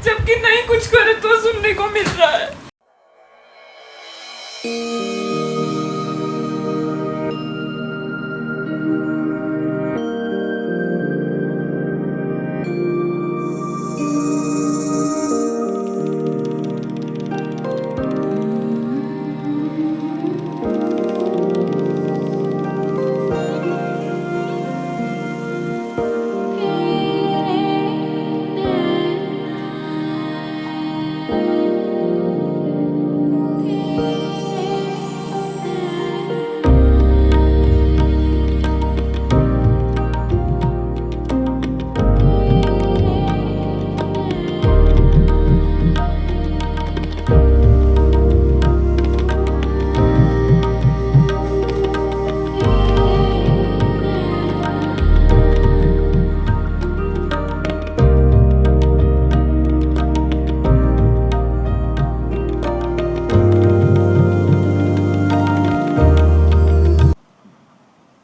जबकि नहीं कुछ करे तो सुनने को मिल रहा है।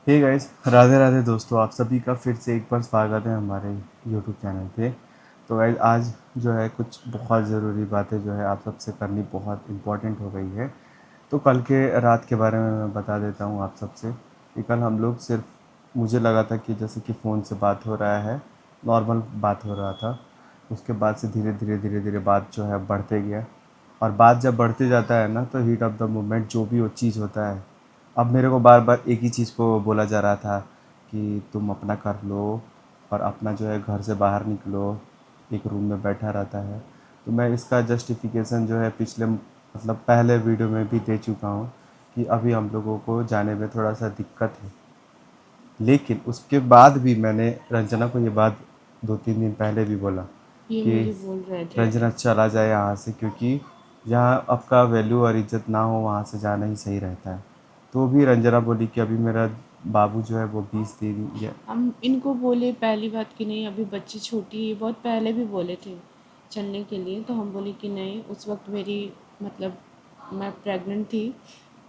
हे गाइस, राधे राधे दोस्तों। आप सभी का फिर से एक बार स्वागत है हमारे यूट्यूब चैनल पे। तो गाइस, आज जो है कुछ बहुत ज़रूरी बातें जो है आप सबसे करनी बहुत इम्पोर्टेंट हो गई है। तो कल के रात के बारे में मैं बता देता हूँ आप सबसे कि कल हम लोग सिर्फ मुझे लगा था कि जैसे कि फ़ोन से बात हो रहा है, नॉर्मल बात हो रहा था। उसके बाद से धीरे धीरे बात जो है बढ़ते गया। और बात जब बढ़ते जाता है ना, तो हीट ऑफ द मोमेंट जो भी वो चीज़ होता है, अब मेरे को बार बार एक ही चीज़ को बोला जा रहा था कि तुम अपना कर लो और अपना जो है घर से बाहर निकलो, एक रूम में बैठा रहता है। तो मैं इसका जस्टिफिकेशन जो है पिछले मतलब पहले वीडियो में भी दे चुका हूँ कि अभी हम लोगों को जाने में थोड़ा सा दिक्कत है। लेकिन उसके बाद भी मैंने रंजना को ये बात 2-3 दिन पहले भी बोला ये कि मुझे बोल रहे थे। रंजना चला जाए यहाँ से, क्योंकि जहाँ आपका वैल्यू और इज़्ज़त ना हो वहाँ से जाना ही सही रहता है। तो भी रंजना बोली कि अभी मेरा बाबू जो है वो 20 दिन या हम इनको बोले पहली बात कि नहीं अभी बच्ची छोटी है, बहुत पहले भी बोले थे चलने के लिए। तो हम बोले कि नहीं, उस वक्त मेरी मतलब मैं प्रेग्नेंट थी।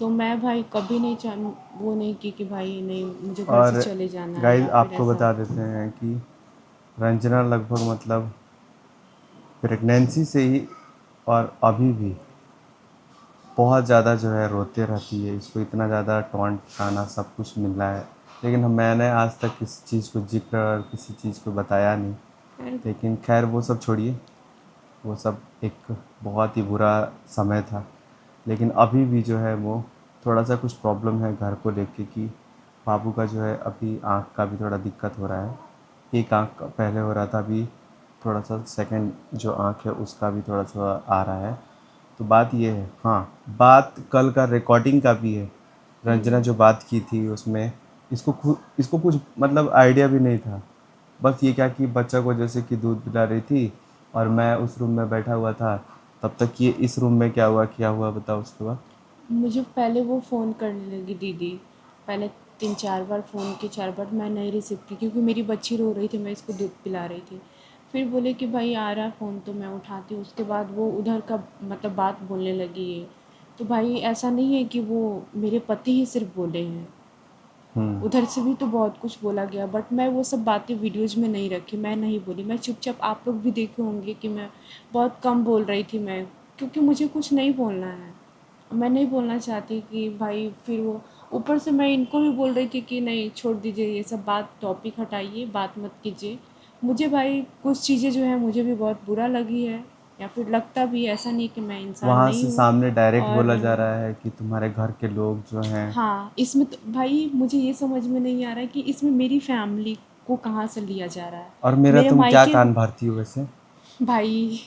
तो मैं भाई कभी नहीं वो नहीं की भाई नहीं मुझे घर से और चले जाना है गाइस या फिर आपको ऐसा। बता देते हैं कि रंजना लगभग मतलब प्रेगनेंसी से ही और अभी भी बहुत ज़्यादा जो है रोते रहती है। इसको इतना ज़्यादा टॉन्ट खाना सब कुछ मिल रहा है, लेकिन मैंने आज तक किसी चीज़ को जिक्र और किसी चीज़ को बताया नहीं। खैर, लेकिन खैर वो सब छोड़िए, वो सब एक बहुत ही बुरा समय था। लेकिन अभी भी जो है वो थोड़ा सा कुछ प्रॉब्लम है घर को लेके कि बाबू का जो है अभी आँख का भी थोड़ा दिक्कत हो रहा है। एक आँख का पहले हो रहा था, अभी थोड़ा सा सेकंड जो आँख है उसका भी थोड़ा सा आ रहा है। तो बात ये है, हाँ, बात कल का रिकॉर्डिंग का भी है। रंजना जो बात की थी उसमें इसको कुछ मतलब आइडिया भी नहीं था। बस ये क्या कि बच्चा को जैसे कि दूध पिला रही थी और मैं उस रूम में बैठा हुआ था, तब तक ये इस रूम में क्या हुआ बताओ उसके बाद। मुझे पहले वो फ़ोन करने लगी दीदी। पहले 3-4 बार फ़ोन की, 4 बार मैं नहीं रिसीव की क्योंकि मेरी बच्ची रो रही थी, मैं इसको दूध पिला रही थी। फिर बोले कि भाई आ रहा है फ़ोन, तो मैं उठाती हूँ। उसके बाद वो उधर का मतलब बात बोलने लगी है। तो भाई ऐसा नहीं है कि वो मेरे पति ही सिर्फ बोले हैं, उधर से भी तो बहुत कुछ बोला गया। बट मैं वो सब बातें वीडियोज़ में नहीं रखी, मैं नहीं बोली। मैं चुपचाप, आप लोग भी देखे होंगे कि मैं बहुत कम बोल रही थी मैं, क्योंकि मुझे कुछ नहीं बोलना है। मैं नहीं बोलना चाहती कि भाई फिर वो ऊपर से मैं इनको भी बोल रही थी कि नहीं छोड़ दीजिए ये सब बात, टॉपिक हटाइए, बात मत कीजिए। मुझे भाई कुछ चीज़ें जो है मुझे भी बहुत बुरा लगी है, या फिर लगता भी है, ऐसा नहीं कि मैं इंसान वहाँ नहीं से हूँ। सामने डायरेक्ट और बोला जा रहा है कि तुम्हारे घर के लोग जो हैं। हाँ, इसमें तो भाई मुझे ये समझ में नहीं आ रहा है कि इसमें मेरी फैमिली को कहाँ से लिया जा रहा है। और मेरा मेरे तुम क्या मायके, कान भरती हो वैसे? भाई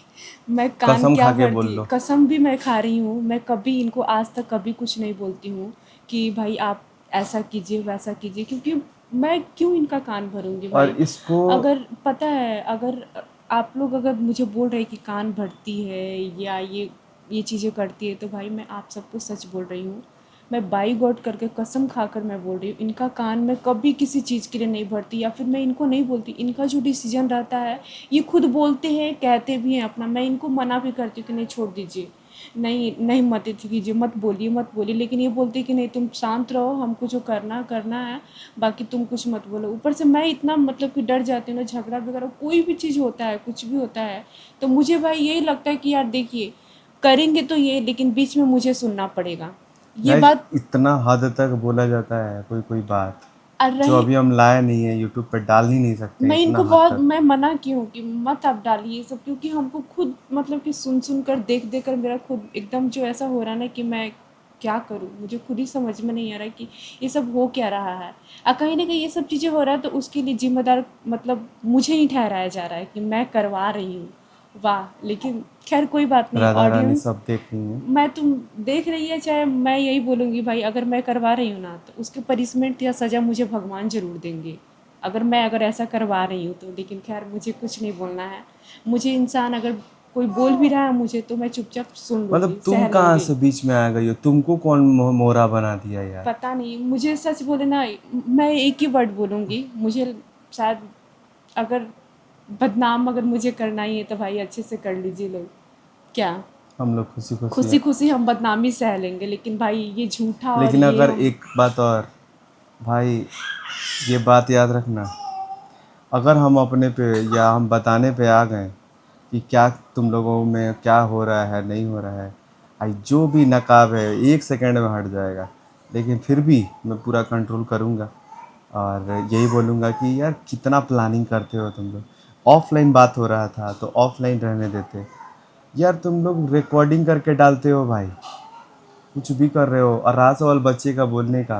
मैं कान कसम क्या खा के बोल भरती, लो। कसम भी मैं खा रही हूँ। मैं कभी इनको आज तक कभी कुछ नहीं बोलती हूँ कि भाई आप ऐसा कीजिए वैसा कीजिए, क्योंकि मैं क्यों इनका कान भरूँगी और भाई। इसको अगर पता है, अगर आप लोग अगर मुझे बोल रहे हैं कि कान भरती है या ये चीज़ें करती है, तो भाई मैं आप सबको सच बोल रही हूँ। मैं बाई गॉड करके कसम खाकर मैं बोल रही हूँ, इनका कान मैं कभी किसी चीज़ के लिए नहीं भरती, या फिर मैं इनको नहीं बोलती। इनका जो डिसीजन रहता है ये खुद बोलते हैं, कहते भी हैं अपना। मैं इनको मना भी करती हूँ कि नहीं छोड़ दीजिए, नहीं नहीं मत कीजिए, मत बोलिए, लेकिन ये बोलते कि नहीं तुम शांत रहो, हमको जो करना करना है, बाकी तुम कुछ मत बोलो। ऊपर से मैं इतना मतलब कि डर जाती हूँ ना, झगड़ा वगैरह कोई भी चीज़ होता है, कुछ भी होता है, तो मुझे भाई यही लगता है कि यार देखिए करेंगे तो ये, लेकिन बीच में मुझे सुनना पड़ेगा ये गाइस बात। इतना हद तक बोला जाता है कोई कोई बात और जो रही, अभी हम लाए नहीं है, यूट्यूब पे डाल ही नहीं सकते मैं इतना इनको हद बहुत तक। मैं मना की हूँ कि मत आप डालिए ये सब, क्योंकि हमको खुद मतलब कि सुन कर देख देख कर मेरा खुद एकदम जो ऐसा हो रहा है ना कि मैं क्या करूँ, मुझे खुद ही समझ में नहीं आ रहा है कि ये सब हो क्या रहा है। कहीं ना कहीं ये सब चीज़ें हो रहा है तो उसके लिए जिम्मेदार मतलब मुझे ही ठहराया जा रहा है कि मैं करवा रही हूँ। वाह, लेकिन खैर कोई बात नहीं, राधा रानी ऑडियंस सब देख रही हैं। मैं तुम देख रही है, चाहे मैं यही बोलूँगी भाई, अगर मैं करवा रही हूँ ना तो उसके पनिशमेंट या सज़ा मुझे भगवान ज़रूर देंगे, अगर ऐसा करवा रही हूँ तो। लेकिन खैर मुझे कुछ नहीं बोलना है, मुझे इंसान अगर कोई बोल भी रहा है मुझे तो मैं चुपचाप सुन मतलब लूँगी, तुम सह कहाँ लूँगी। से बीच में आ गई हो? तुमको कौन मोहरा बना दिया यार? पता नहीं, मुझे सच बोले ना, मैं एक ही वर्ड बोलूँगी, मुझे शायद अगर बदनाम अगर मुझे करना ही है तो भाई अच्छे से कर लीजिए लोग, क्या हम लोग खुशी खुशी खुशी है। खुशी हम बदनामी सह लेंगे, लेकिन भाई ये झूठा और लेकिन ये अगर हम। एक बात और भाई, ये बात याद रखना, अगर हम अपने पे या हम बताने पे आ गए कि क्या तुम लोगों में क्या हो रहा है नहीं हो रहा है, आई जो भी नकाब है 1 सेकंड में हट जाएगा। लेकिन फिर भी मैं पूरा कंट्रोल करूँगा और यही बोलूँगा कि यार कितना प्लानिंग करते हो तुम लोग। ऑफलाइन बात हो रहा था तो ऑफलाइन रहने देते यार, तुम लोग रिकॉर्डिंग करके डालते हो भाई, कुछ भी कर रहे हो। और रहा सवाल बच्चे का बोलने का,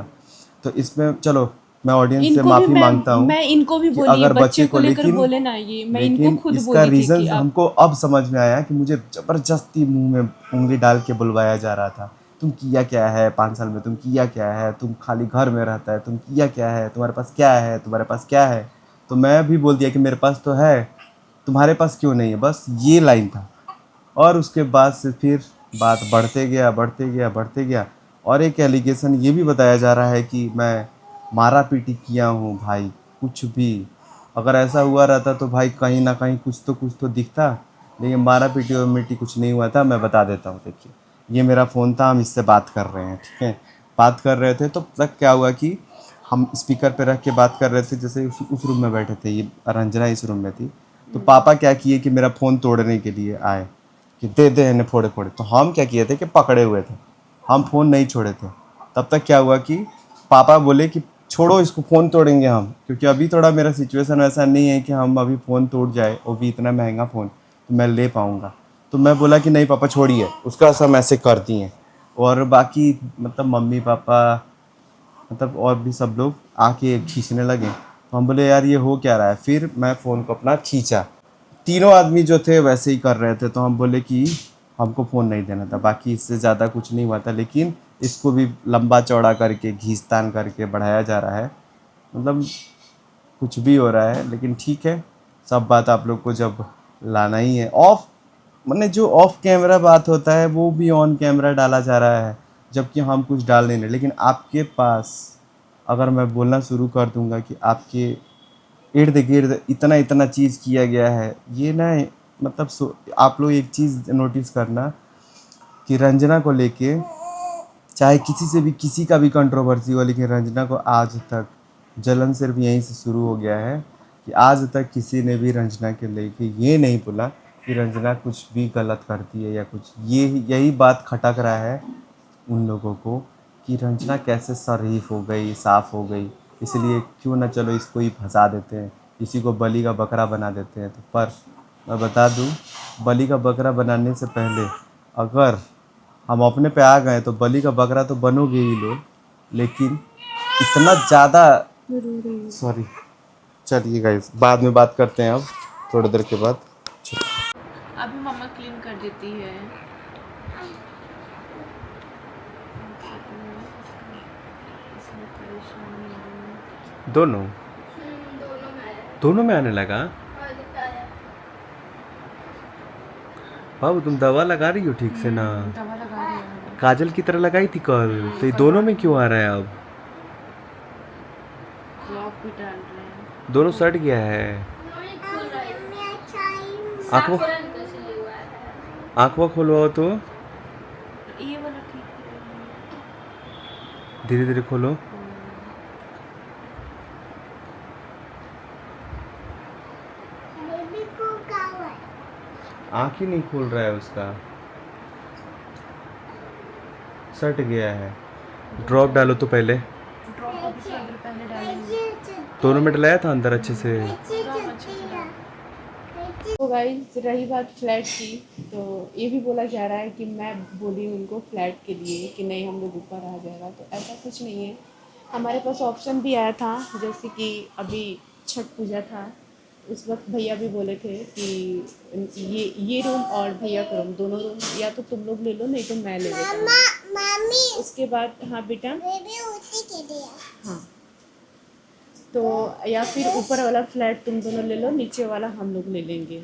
तो इसमें चलो मैं ऑडियंस से इनको भी माफ़ी मांगता हूँ मैं इनको भी कि बोली है अगर बच्चे बच्चे को को, लेकर लेकिन बोले ना, ये मैं इनको लेकिन खुद इसका बोली थी कि रीज़न आप। हमको अब समझ में आया कि मुझे ज़बरदस्ती मुंह में उंगली डाल के बुलवाया जा रहा था। तुम किया क्या है 5 साल में, तुम किया क्या है, तुम खाली घर में रहता है, तुम किया क्या है, तुम्हारे पास क्या है, तुम्हारे पास क्या है। तो मैं भी बोल दिया कि मेरे पास तो है, तुम्हारे पास क्यों नहीं है, बस ये लाइन था। और उसके बाद से फिर बात बढ़ते गया बढ़ते गया बढ़ते गया। और एक एलिगेशन ये भी बताया जा रहा है कि मैं मारा पीटी किया हूँ भाई। कुछ भी अगर ऐसा हुआ रहता तो भाई कहीं ना कहीं कुछ तो दिखता, लेकिन मारा पीटी और मिट्टी कुछ नहीं हुआ था। मैं बता देता हूँ, देखिए ये मेरा फ़ोन था, हम इससे बात कर रहे हैं, ठीक है। बात कर रहे थे तो तक क्या हुआ कि हम स्पीकर पे रख के बात कर रहे थे, जैसे उस रूम में बैठे थे, ये रंजना इस रूम में थी। तो पापा क्या किए कि मेरा फ़ोन तोड़ने के लिए आए कि दे दे इन्हें फोड़े फोड़े। तो हम क्या किए थे कि पकड़े हुए थे, हम फ़ोन नहीं छोड़े थे। तब तक क्या हुआ कि पापा बोले कि छोड़ो इसको, फ़ोन तोड़ेंगे हम, क्योंकि अभी थोड़ा मेरा सिचुएशन ऐसा नहीं है कि हम अभी फ़ोन टूट जाए, वो भी इतना महंगा फ़ोन तो मैं ले पाऊँगा। तो मैं बोला कि नहीं पापा छोड़िए, उसका सब ऐसे कर दिए। और बाकी मतलब मम्मी पापा मतलब और भी सब लोग आके खींचने लगे। तो हम बोले यार ये हो क्या रहा है। फिर मैं फ़ोन को अपना खींचा, तीनों आदमी जो थे वैसे ही कर रहे थे। तो हम बोले कि हमको फ़ोन नहीं देना था, बाकी इससे ज़्यादा कुछ नहीं हुआ था। लेकिन इसको भी लंबा चौड़ा करके घींचतान करके बढ़ाया जा रहा है, मतलब कुछ भी हो रहा है। लेकिन ठीक है, सब बात आप लोग को जब लाना ही है ऑफ, मैंने जो ऑफ कैमरा बात होता है वो भी ऑन कैमरा डाला जा रहा है, जबकि हम कुछ डाल नहीं रहे। लेकिन आपके पास अगर मैं बोलना शुरू कर दूंगा कि आपके इर्द गिर्द इतना इतना चीज़ किया गया है, ये ना मतलब आप लोग एक चीज़ नोटिस करना कि रंजना को लेके चाहे किसी से भी किसी का भी कंट्रोवर्सी हो, लेकिन रंजना को आज तक जलन सिर्फ यहीं से शुरू हो गया है कि आज तक किसी ने भी रंजना के लेके ये नहीं बोला कि रंजना कुछ भी गलत करती है या कुछ। ये यही बात खटक रहा है उन लोगों को कि रंजना कैसे शरीफ हो गई, साफ़ हो गई, इसलिए क्यों ना चलो इसको ही फंसा देते हैं, इसी को बलि का बकरा बना देते हैं। तो पर मैं बता दूं, बलि का बकरा बनाने से पहले अगर हम अपने पे आ गए तो बलि का बकरा तो बनोगे ही लोग, लेकिन इतना ज़्यादा रो रही हूँ। सॉरी। चलिए गाइस, बाद में बात करते हैं अब थोड़ी देर के बाद। अभी मम्मा क्लीन कर देती है। इसमें परेशानी है। दोनों दोनों में आने लगा। बाबू तुम दवा लगा रही हो ठीक से ना? दवा लगा रही हूँ। काजल की तरह लगाई थी कल, तो ये दोनों में क्यों आ रहा है अब? लॉक भी डाल रहे हैं। दोनों सट गया है। आँखों आँखों खोलवाओ तो। धीरे धीरे खोलो। आँख ही नहीं खोल रहा है उसका, सट गया है। ड्रॉप डालो तो पहले। ड्रॉप अभी थोड़ा देर पहले डालेंगे। दोनों में डलाया था अंदर अच्छे से। ड्रॉप अच्छे से डाल। तो गाइस रही बात फ्लैट की, तो ये भी बोला जा रहा है कि मैं बोली उनको फ्लैट के लिए कि नहीं हम लोग ऊपर आ जाएगा, तो ऐसा कुछ नहीं है। हमारे पास ऑप्शन भी आया था, जैसे कि अभी छठ पूजा था, उस वक्त भैया भी बोले थे कि ये रूम और भैया का रूम, दोनों रूम या तो तुम लोग ले लो नहीं तो मैं ले लेता हूँ। उसके बाद हाँ बेटा, हाँ तो या फिर ऊपर वाला फ्लैट तुम दोनों ले लो, नीचे वाला हम लोग ले लेंगे,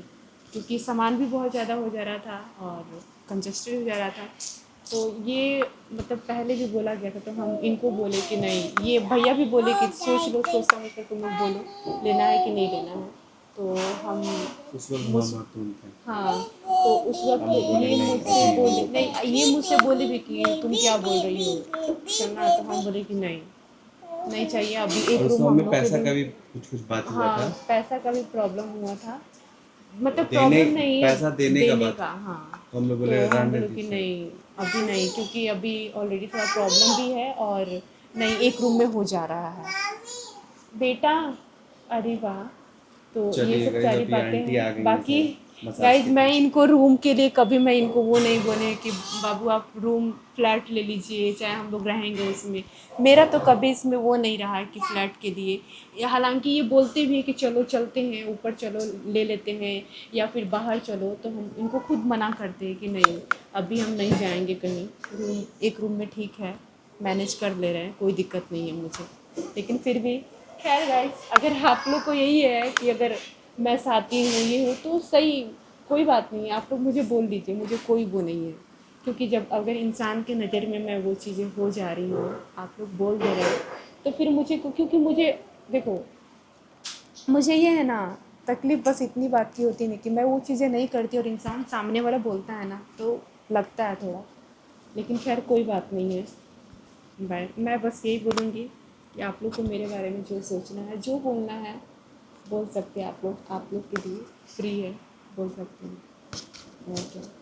क्योंकि सामान भी बहुत ज़्यादा हो जा रहा था और कंजस्टेड हो जा रहा था। तो ये मतलब पहले भी बोला गया था, तो हम इनको बोले कि नहीं, ये भैया भी बोले कि सोच लो, सोच समझ कर तुम लोग बोलो लेना है कि नहीं लेना है। तो हम उस वक्त मुझ हम तुम थे। हाँ, तो उस वक्त हम लोग बोले ये नहीं मुझसे अभी बोले, नहीं। नहीं ये मुझसे बोले भी कि तुम क्या बोल रही हो चलना, तो हम बोले कि नहीं, नहीं चाहिए, अभी और एक उस रूम वक्त हम में लोग के पैसा का लिए। भी कुछ कुछ बात हुआ हाँ, था। पैसा का भी प्रॉब्लम हुआ था, मतलब देने, प्रॉब्लम नहीं, पैसा देने का देने बात। का, हाँ। तो हम लोग तो बोले हम रहने बोले कि दीजिए। नहीं, अभी नहीं, क्योंकि अभी ऑलरेडी थोड़ा प्रॉब्लम भी है और नहीं एक रूम में हो जा रहा है बेटा। अरे वाह, तो ये चलिए सब गाइस, सारी अभी बातें आंटी आ हैं गई है बाकी। शायद मसाज गाइज के मैं लिए। इनको रूम के लिए कभी मैं इनको वो नहीं बोले कि बाबू आप रूम फ्लैट ले लीजिए चाहे हम लोग रहेंगे उसमें, मेरा तो कभी इसमें वो नहीं रहा है कि फ्लैट के लिए। हालांकि ये बोलते भी हैं कि चलो चलते हैं ऊपर, चलो ले लेते हैं या फिर बाहर चलो, तो हम इनको खुद मना करते हैं कि नहीं, अभी हम नहीं जाएंगे कहीं, रूम एक रूम में ठीक है, मैनेज कर ले रहे हैं, कोई दिक्कत नहीं है मुझे। लेकिन फिर भी खैर गाइस, अगर आप लोग को यही है कि अगर मैं साथी हूँ ये हूँ तो सही, कोई बात नहीं है, आप लोग मुझे बोल दीजिए, मुझे कोई वो नहीं है। क्योंकि जब अगर इंसान के नज़र में मैं वो चीज़ें हो जा रही हूँ, आप लोग बोल दे रहे हो, तो फिर मुझे, क्योंकि मुझे देखो, मुझे ये है ना, तकलीफ़ बस इतनी बात की होती है ना कि मैं वो चीज़ें नहीं करती और इंसान सामने वाला बोलता है ना, तो लगता है थोड़ा। लेकिन खैर कोई बात नहीं है। बाय, मैं बस यही बोलूँगी कि आप लोग को मेरे बारे में जो सोचना है, जो बोलना है बोल सकते हैं आप लोग के लिए फ्री है, बोल सकते हैं। ओके।